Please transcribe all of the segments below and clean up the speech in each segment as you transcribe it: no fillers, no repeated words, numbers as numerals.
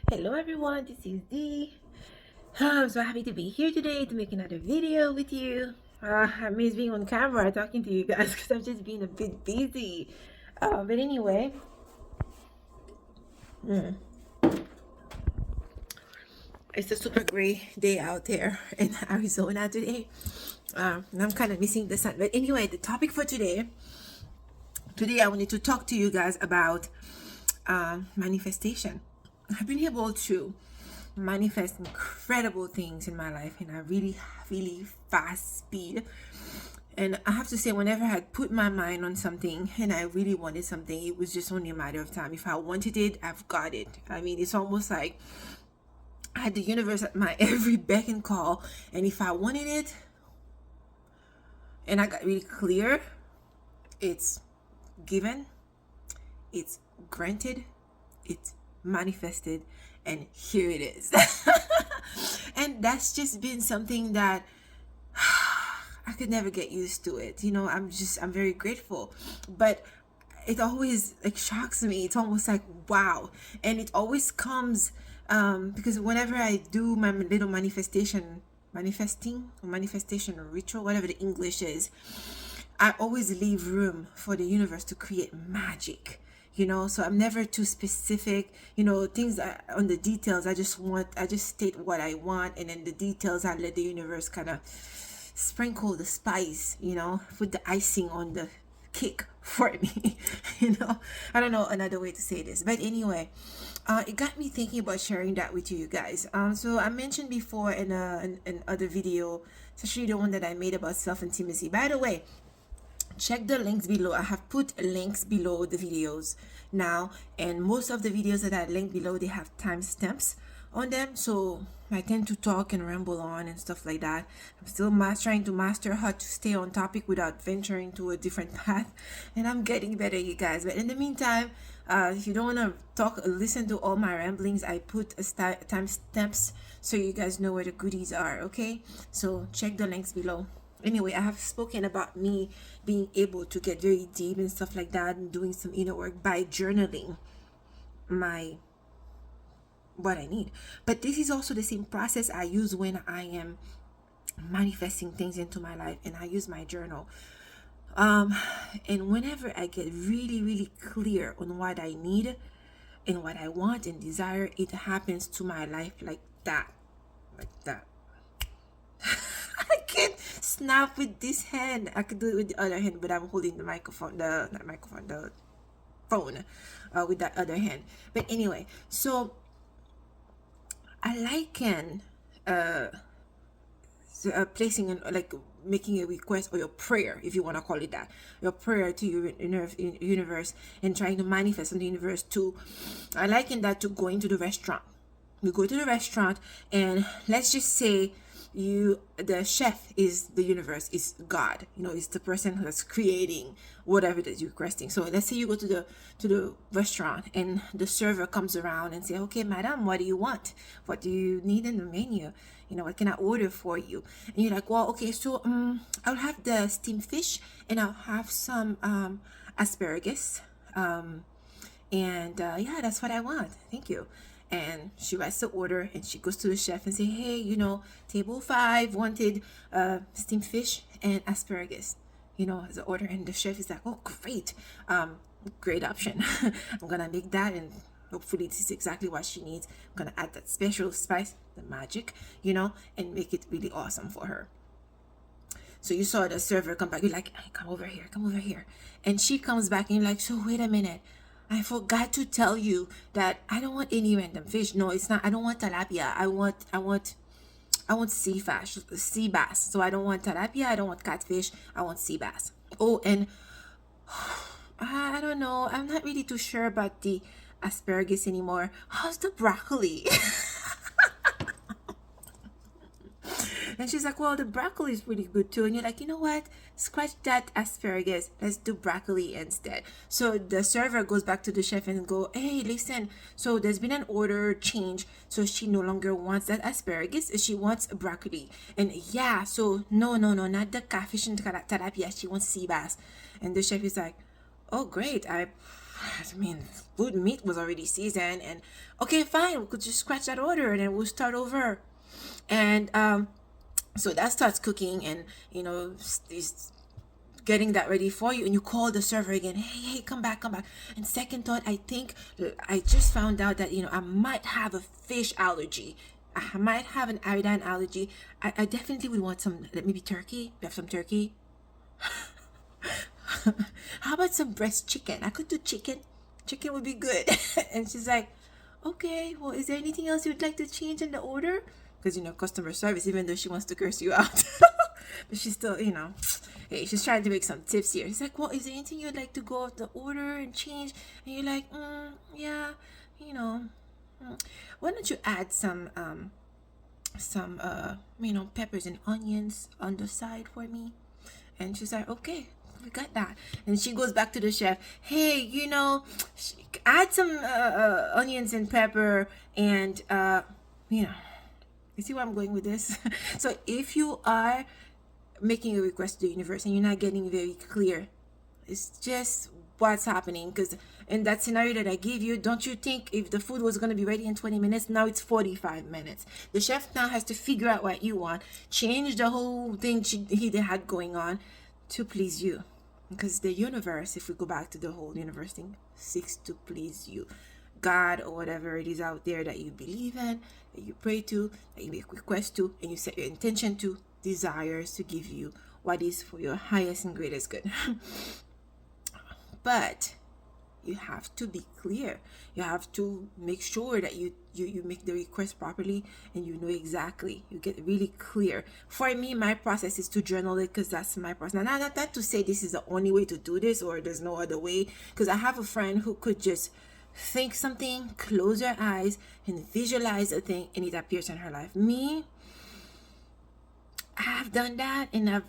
Hello everyone, this is Dee. I'm so happy to be here today to make another video with you. I miss being on camera talking to you guys because I've just been a bit busy. But anyway, it's a super great day out there in Arizona today. And I'm kind of missing the sun. But anyway, the topic for today I wanted to talk to you guys about manifestation. I've been able to manifest incredible things in my life in a really fast speed. And I have to say, whenever I had put my mind on something and I really wanted something, it was just only a matter of time. If I wanted it, I've got it. I mean, it's almost like I had the universe at my every beck and call. And if I wanted it and I got really clear, it's given, it's granted, it's manifested, and here it is. And that's just been something that I could never get used to it. I'm very grateful. But it always like shocks me. It's almost like wow. And it always comes because whenever I do my little manifestation or ritual, whatever the English is, I always leave room for the universe to create magic. So I'm never too specific. Things on the details, I just state what I want, and then the details I let the universe kind of sprinkle the spice, put the icing on the cake for me. I don't know another way to say this, but anyway, it got me thinking about sharing that with you guys. So I mentioned before in other video, especially the one that I made about self-intimacy. By the way, check the links below. I have put links below the videos now, and most of the videos that I link below, they have timestamps on them, so I tend to talk and ramble on and stuff like that. I'm still trying to master how to stay on topic without venturing to a different path, and I'm getting better, you guys. But in the meantime, if you don't want to listen to all my ramblings, I put timestamps so you guys know where the goodies are. Okay, so check the links below. Anyway, I have spoken about me being able to get very deep and stuff like that, and doing some inner work by journaling what I need. But this is also the same process I use when I am manifesting things into my life, and I use my journal. And whenever I get really clear on what I need and what I want and desire, it happens to my life like that. I can't snap with this hand. I could do it with the other hand, but I'm holding the microphone, the phone, with that other hand. But anyway, so I liken placing like making a request or your prayer, if you want to call it that, your prayer to your universe, and trying to manifest in the universe too. I liken that to going to the restaurant. You go to the restaurant, and let's just say the chef is the universe, is God, is the person that's creating whatever that you're requesting. So let's say you go to the restaurant, and the server comes around and say, okay, madam, what do you want? What do you need in the menu? What can I order for you? And you're like, well, okay, so I'll have the steamed fish, and I'll have some asparagus, and yeah, that's what I want, thank you. And she writes the order, and she goes to the chef and say, hey, table 5 wanted steamed fish and asparagus, as an order. And the chef is like, oh, great, great option. I'm gonna make that, and hopefully this is exactly what she needs. I'm gonna add that special spice, the magic, and make it really awesome for her. So you saw the server come back, you're like, hey, come over here. And she comes back, and you're like, so wait a minute, I forgot to tell you that I don't want any random fish. No, it's not. I don't want tilapia. I want sea bass. So I don't want tilapia. I don't want catfish. I want sea bass. Oh, and I don't know. I'm not really too sure about the asparagus anymore. How's the broccoli? And she's like, well, the broccoli is really good too. And you're like, you know what? Scratch that asparagus. Let's do broccoli instead. So the server goes back to the chef and go, hey, listen, so there's been an order change. So she no longer wants that asparagus. She wants broccoli. And yeah, so no, not the catfish and tilapia. She wants sea bass. And the chef is like, oh, great. I mean, food meat was already seasoned, and okay, fine, we could just scratch that order and then we'll start over. And so that starts cooking, and is getting that ready for you, and you call the server again, hey, come back, come back. And second thought, I think I just found out that I might have a fish allergy. I might have an iodine allergy. I definitely would want some, maybe turkey. You have some turkey? How about some breast chicken? I could do chicken. Chicken would be good. And she's like, okay, well, is there anything else you'd like to change in the order? Because, customer service, even though she wants to curse you out. But she's still, hey, she's trying to make some tips here. She's like, well, is there anything you'd like to go off the order and change? And you're like, yeah, why don't you add some peppers and onions on the side for me? And she's like, okay, we got that. And she goes back to the chef, hey, add some onions and pepper, and you see where I'm going with this? So if you are making a request to the universe and you're not getting very clear, it's just what's happening. Because in that scenario that I gave you, don't you think if the food was going to be ready in 20 minutes, now it's 45 minutes? The chef now has to figure out what you want, change the whole thing he had going on to please you. Because the universe, if we go back to the whole universe thing, seeks to please you. God or whatever it is out there that you believe in, that you pray to, that you make request to, and you set your intention to, desires to give you what is for your highest and greatest good. But you have to be clear. You have to make sure that you make the request properly, and you know exactly. You get really clear. For me, my process is to journal it, because that's my process. Now, not to say this is the only way to do this or there's no other way, because I have a friend who could just think something, close her eyes, and visualize a thing, and it appears in her life. Me, I have done that, and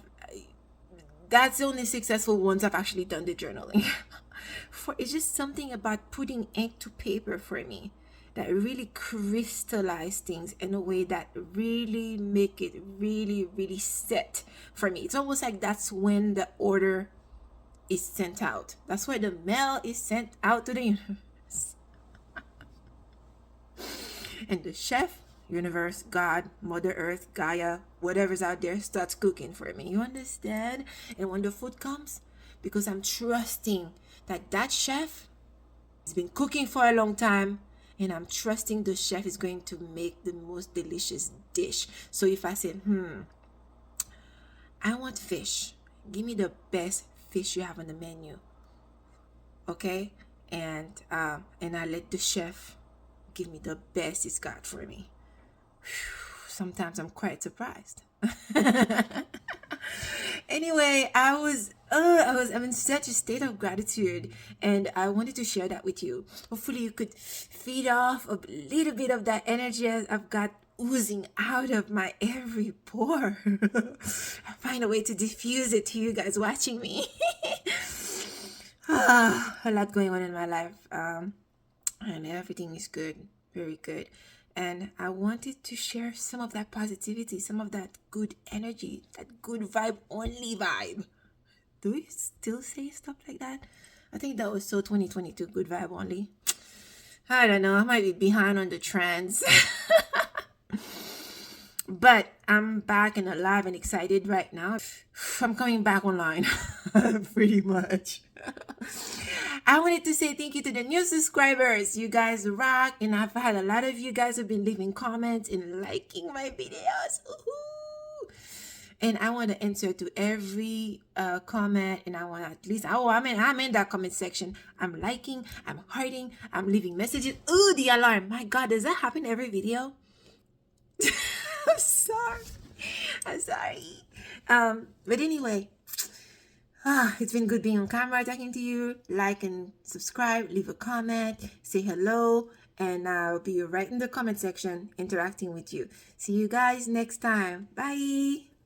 that's the only successful ones I've actually done the journaling. It's just something about putting ink to paper for me that really crystallize things in a way that really make it really, really set for me. It's almost like that's when the order is sent out. That's where the mail is sent out to the universe. And the chef, universe, God, Mother Earth, Gaia, whatever's out there starts cooking for me. You understand? And when the food comes, because I'm trusting that chef has been cooking for a long time, and I'm trusting the chef is going to make the most delicious dish. So if I say, I want fish, give me the best fish you have on the menu. Okay? And I let the chef give me the best he's got for me. Sometimes I'm quite surprised. Anyway, I'm in such a state of gratitude, and I wanted to share that with you. Hopefully you could feed off a little bit of that energy I've got oozing out of my every pore. I find a way to diffuse it to you guys watching me. A lot going on in my life, and everything is good, very good. And I wanted to share some of that positivity, some of that good energy, that good vibe only vibe. Do we still say stuff like that? I think that was so 2022, good vibe only. I don't know, I might be behind on the trends. But I'm back and alive and excited right now. I'm coming back online, pretty much. I wanted to say thank you to the new subscribers. You guys rock, and I've had a lot of you guys who've been leaving comments and liking my videos. Ooh. And I want to answer to every comment, and I want to at least, I'm in that comment section. I'm liking, I'm hearting, I'm leaving messages. Ooh, the alarm. My God, does that happen every video? I'm sorry. But anyway, it's been good being on camera talking to you. Like and subscribe, leave a comment, say hello, and I'll be right in the comment section interacting with you. See you guys next time. Bye.